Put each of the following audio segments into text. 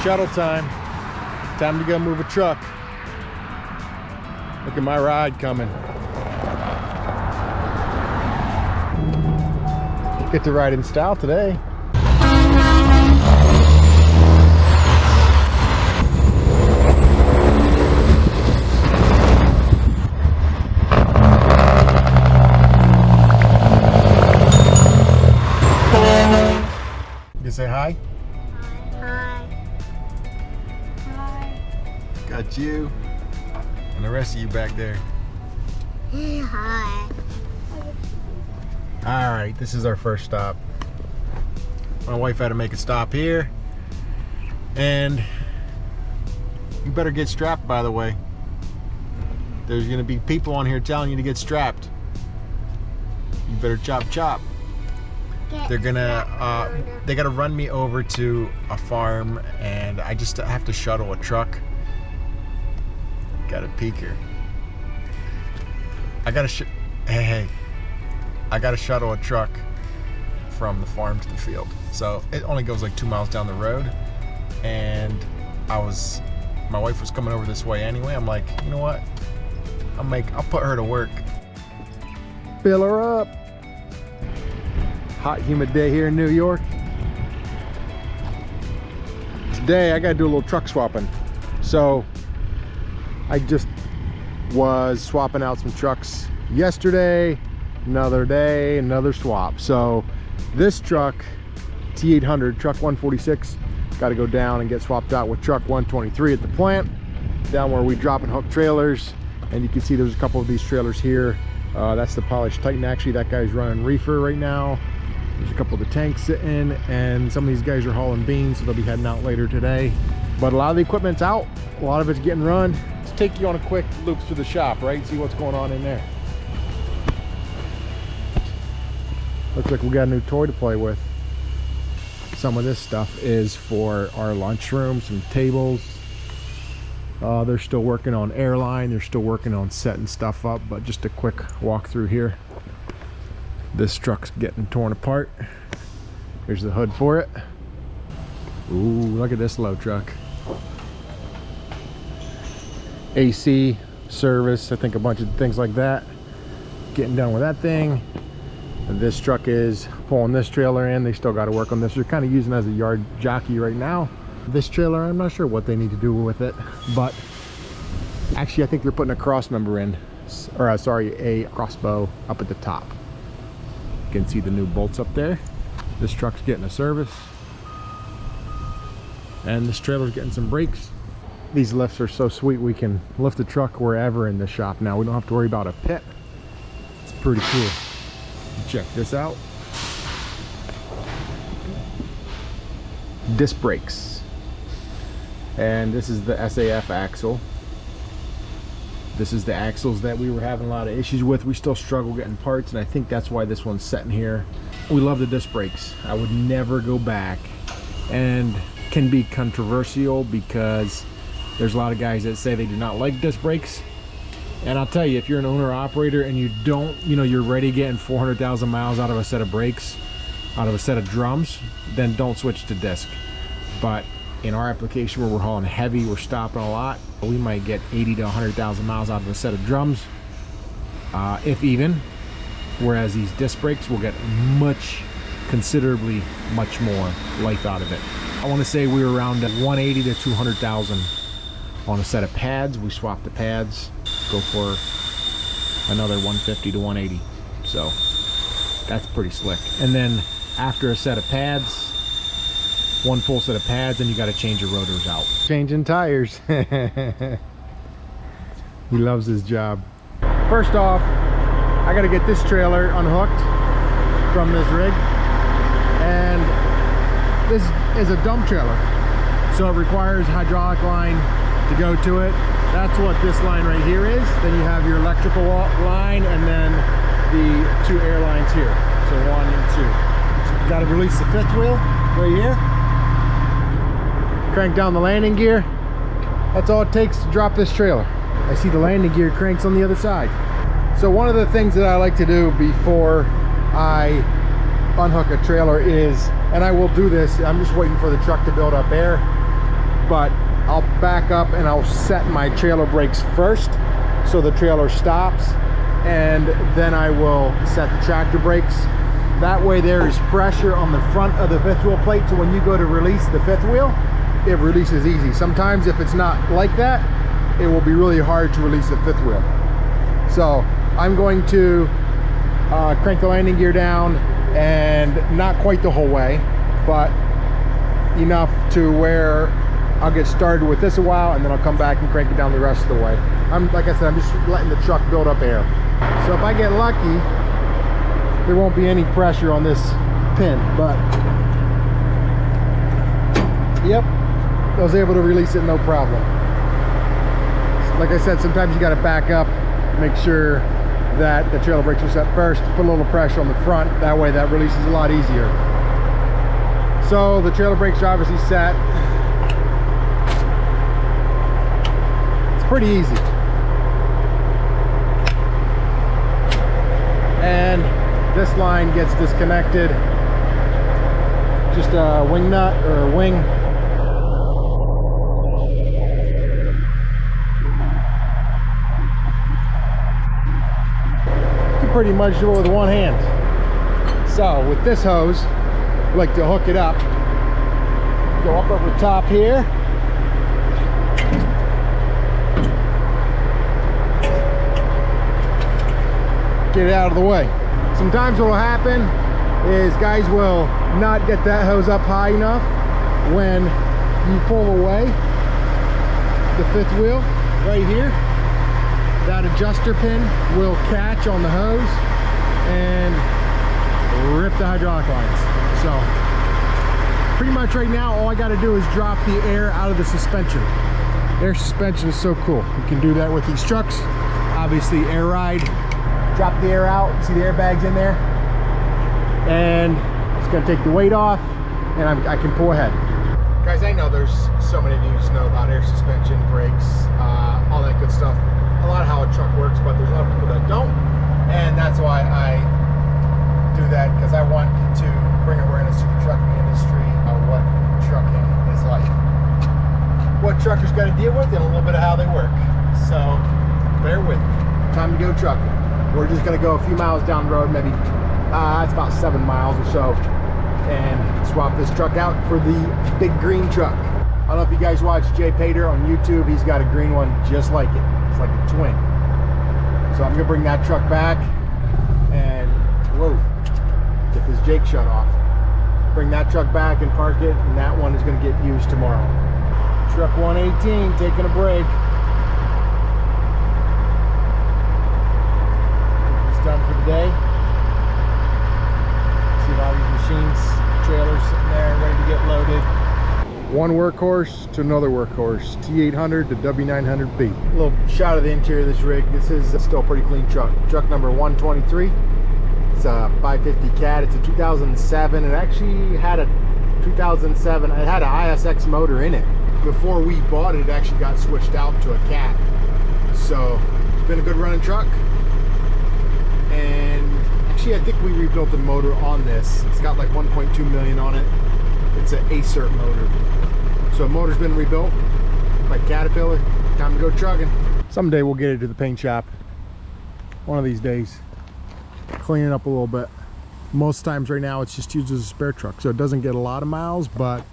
shuttle time. Time to go move a truck. Look at my ride coming. Get to ride in style today. You say hi? Hi. Hi. Got you and the rest of you back there. Hi. All right, this is our first stop. My wife had to make a stop here, and you better get strapped, by the way. There's gonna be people on here telling you to get strapped. You better chop. They're gonna, they gotta run me over to a farm, and I just have to shuttle a truck. Got a peeker. I gotta hey. I gotta shuttle a truck from the farm to the field. So it only goes like 2 miles down the road. And my wife was coming over this way anyway. I'm like, you know what? I'll put her to work. Fill her up. Hot, humid day here in New York. Today I gotta do a little truck swapping. So I just was swapping out some trucks yesterday. Another day, another swap. So this truck, T800, truck 146, got to go down and get swapped out with truck 123 at the plant, down where we drop and hook trailers. And you can see there's a couple of these trailers here. That's the polished Titan. Actually, that guy's running reefer right now. There's a couple of the tanks sitting, and some of these guys are hauling beans, so they'll be heading out later today. But a lot of the equipment's out. A lot of it's getting run. Let's take you on a quick loop through the shop, right? See what's going on in there. Looks like we got a new toy to play with. Some of this stuff is for our lunchroom, some tables. They're still working on airline. They're still working on setting stuff up, but just a quick walk through here. This truck's getting torn apart. Here's the hood for it. Ooh, look at this low truck. AC, service, I think a bunch of things like that. Getting done with that thing. This truck is pulling this trailer in. They still got to work on this. They're kind of using it as a yard jockey right now. This trailer, I'm not sure what they need to do with it, but actually I think they're putting a cross member in, or sorry, a crossbow up at the top. You can see the new bolts up there. This truck's getting a service, and this trailer's getting some brakes. These lifts are so sweet, we can lift the truck wherever in the shop now. We don't have to worry about a pit. It's pretty cool. Check this out. Disc brakes. And this is the SAF axle. This is the axles that we were having a lot of issues with. We still struggle getting parts, and I think that's why this one's sitting here. We love the disc brakes. I would never go back, and can be controversial because there's a lot of guys that say they do not like disc brakes. And I'll tell you, if you're an owner operator and you don't, you're ready getting 400,000 miles out of a set of brakes, out of a set of drums, then don't switch to disc. But in our application where we're hauling heavy, we're stopping a lot, we might get 80 to 100,000 miles out of a set of drums, if even. Whereas these disc brakes will get considerably much more life out of it. I want to say we were around 180 to 200,000 on a set of pads. We swapped the pads, go for another 150 to 180. So that's pretty slick. And then after a set of pads, one full set of pads, and you got to change your rotors out. Changing tires. He loves his job. First off, I got to get this trailer unhooked from this rig, and this is a dump trailer, so it requires hydraulic line to go to it. That's what this line right here is. Then you have your electrical line, and then the two air lines here. So 1 and 2. Got to release the fifth wheel right here. Crank down the landing gear. That's all it takes to drop this trailer. I see the landing gear cranks on the other side. So one of the things that I like to do before I unhook a trailer is, and I will do this, I'm just waiting for the truck to build up air, but I'll back up and I'll set my trailer brakes first so the trailer stops, and then I will set the tractor brakes. That way there is pressure on the front of the fifth wheel plate, so when you go to release the fifth wheel, it releases easy. Sometimes if it's not like that, it will be really hard to release the fifth wheel. So I'm going to crank the landing gear down, and not quite the whole way, but enough to where I'll get started with this a while, and then I'll come back and crank it down the rest of the way. Like I said, I'm just letting the truck build up air. So if I get lucky, there won't be any pressure on this pin, but yep, I was able to release it no problem. Like I said, sometimes you got to back up, make sure that the trailer brakes are set first, put a little pressure on the front, that way that releases a lot easier. So the trailer brakes are obviously set. It's pretty easy. And this line gets disconnected, just a wing nut or a wing. Pretty much do it with one hand. So with this hose, I like to hook it up, go up over top here, get it out of the way. Sometimes what will happen is guys will not get that hose up high enough. When you pull away the fifth wheel right here, that adjuster pin will catch on the hose and rip the hydraulic lines. So pretty much right now all I got to do is drop the air out of the suspension. Air suspension is so cool. You can do that with these trucks. Obviously air ride, drop the air out, see the airbags in there, and it's going to take the weight off, and I can pull ahead. Guys, I know there's so many of you who know about air suspension, brakes, all that good stuff. A lot of how a truck works, but there's a lot of people that don't, and that's why I do that, because I want to bring awareness to the trucking industry of what trucking is like, what truckers got to deal with, and a little bit of how they work. So bear with me. Time to go trucking. We're just going to go a few miles down the road, maybe it's about 7 miles or so, and swap this truck out for the big green truck. I don't know if you guys watch Jay Pater on YouTube. He's got a green one just like it. It's like a twin. So I'm gonna bring that truck back and whoa, get this Jake shut off. Bring that truck back and park it, and that one is gonna get used tomorrow. Truck 118 taking a break. It's done for the day. See all these machines, trailers sitting there ready to get loaded. One workhorse to another workhorse, T800 to W900B. A little shot of the interior of this rig. This is still a pretty clean truck. Truck number 123. It's a 550 Cat. It's a 2007. It actually had a 2007. It had an ISX motor in it. Before we bought it, it actually got switched out to a Cat. So it's been a good running truck. And actually, I think we rebuilt the motor on this. It's got like 1.2 million on it. It's an ACERT motor. So the motor's been rebuilt by Caterpillar. Time to go trucking. Someday we'll get it to the paint shop. One of these days. Clean it up a little bit. Most times right now it's just used as a spare truck. So it doesn't get a lot of miles, but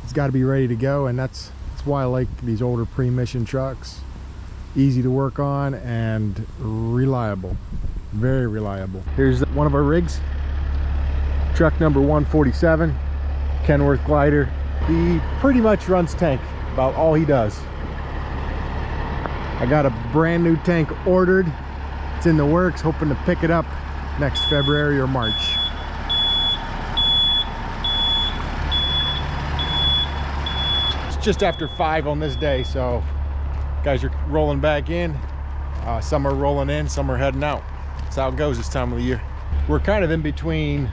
it's got to be ready to go. And that's why I like these older pre-emission trucks. Easy to work on and reliable. Very reliable. Here's one of our rigs. Truck number 147. Kenworth glider. He pretty much runs tank, about all he does. I got a brand new tank ordered. It's in the works, hoping to pick it up next February or March. It's just after 5 on this day, so guys are rolling back in. Some are rolling in, some are heading out. That's how it goes this time of the year. We're kind of in between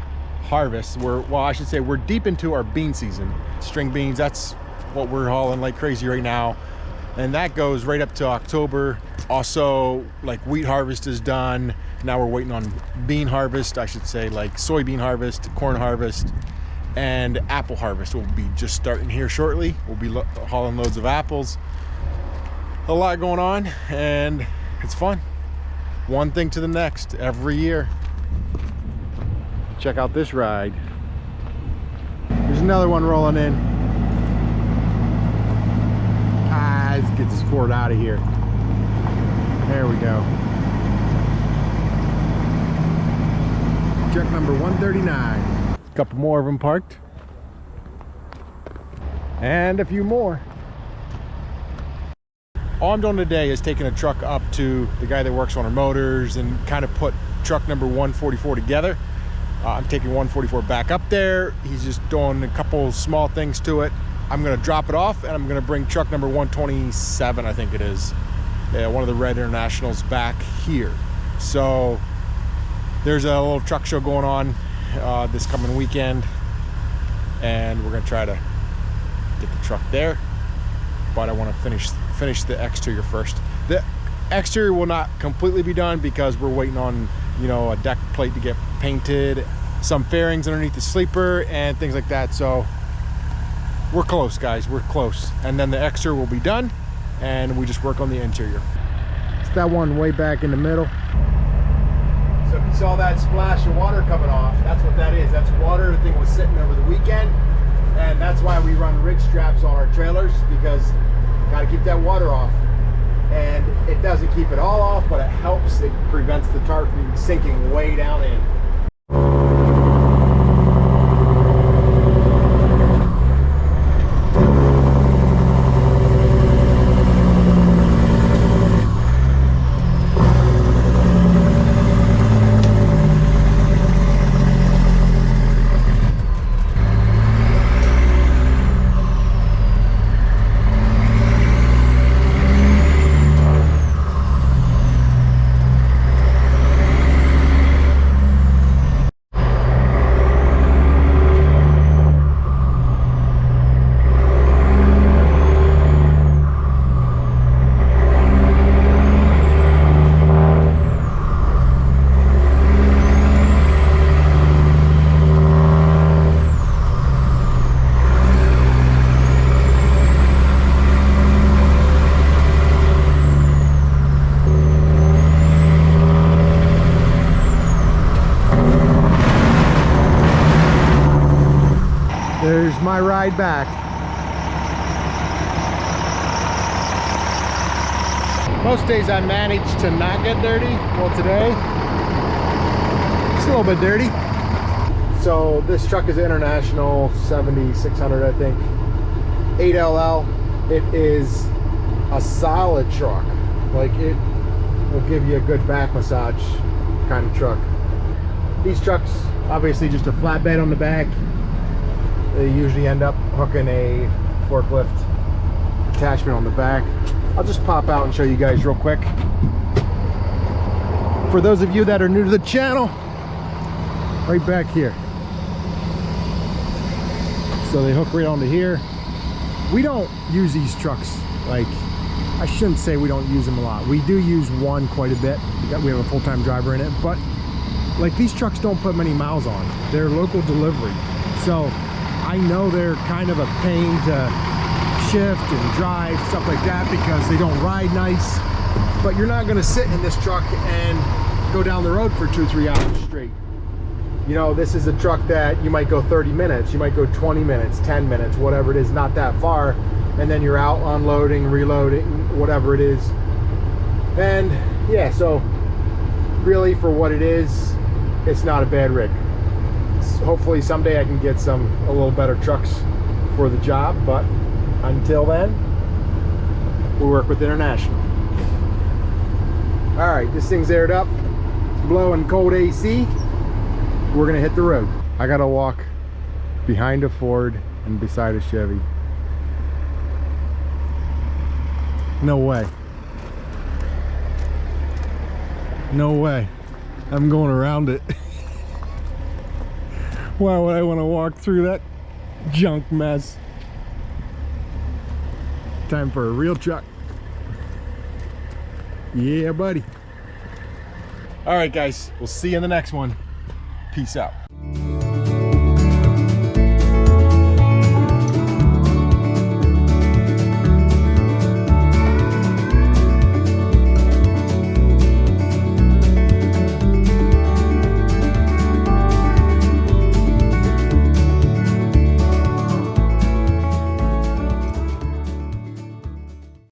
harvest. Well, I should say we're deep into our bean season. String beans, that's what we're hauling like crazy right now, and that goes right up to October. Also, like wheat harvest is done. Now we're waiting on bean harvest, I should say, like soybean harvest, corn harvest, and apple harvest will be just starting here shortly. We'll be hauling loads of apples. A lot going on, and it's fun. One thing to the next every year. Check out this ride. There's another one rolling in. Let's get this Ford out of here. There we go. Truck number 139. A couple more of them parked. And a few more. All I'm doing today is taking a truck up to the guy that works on our motors and kind of put truck number 144 together. I'm taking 144 back up there. He's just doing a couple small things to it. I'm gonna drop it off and I'm gonna bring truck number 127, I think it is. One of the Red Internationals back here. So there's a little truck show going on this coming weekend, and we're gonna try to get the truck there. But I want to finish the exterior first. The exterior will not completely be done because we're waiting on, you know, a deck plate to get painted, some fairings underneath the sleeper and things like that. So we're close, guys, we're close. And then the exterior will be done and we just work on the interior. It's that one way back in the middle. So if you saw that splash of water coming off, that's what that is. That's water. The thing was sitting over the weekend, and that's why we run rig straps on our trailers, because got to keep that water off. And it doesn't keep it all off, but it helps. It prevents the tarp from sinking way down in. There's my ride back. Most days I manage to not get dirty. Well, today it's a little bit dirty. So this truck is International 7600, I think, 8LL. It is a solid truck. Like, it will give you a good back massage kind of truck. These trucks, obviously just a flatbed on the back. They usually end up hooking a forklift attachment on the back. I'll just pop out and show you guys real quick. For those of you that are new to the channel, right back here. So they hook right onto here. We don't use these trucks, like, I shouldn't say we don't use them a lot. We do use one quite a bit. We have a full-time driver in it, but like, these trucks don't put many miles on. They're local delivery. So I know they're kind of a pain to shift and drive, stuff like that, because they don't ride nice. But you're not gonna sit in this truck and go down the road for 2-3 hours straight. You know, this is a truck that you might go 30 minutes, you might go 20 minutes, 10 minutes, whatever it is, not that far. And then you're out unloading, reloading, whatever it is. And yeah, so really for what it is, it's not a bad rig. Hopefully someday I can get a little better trucks for the job, but until then, we work with International. All right, this thing's aired up, it's blowing cold AC. We're gonna hit the road. I gotta walk behind a Ford and beside a Chevy. No way. No way. I'm going around it. Why would I want to walk through that junk mess? Time for a real truck. Yeah, buddy. All right, guys. We'll see you in the next one. Peace out.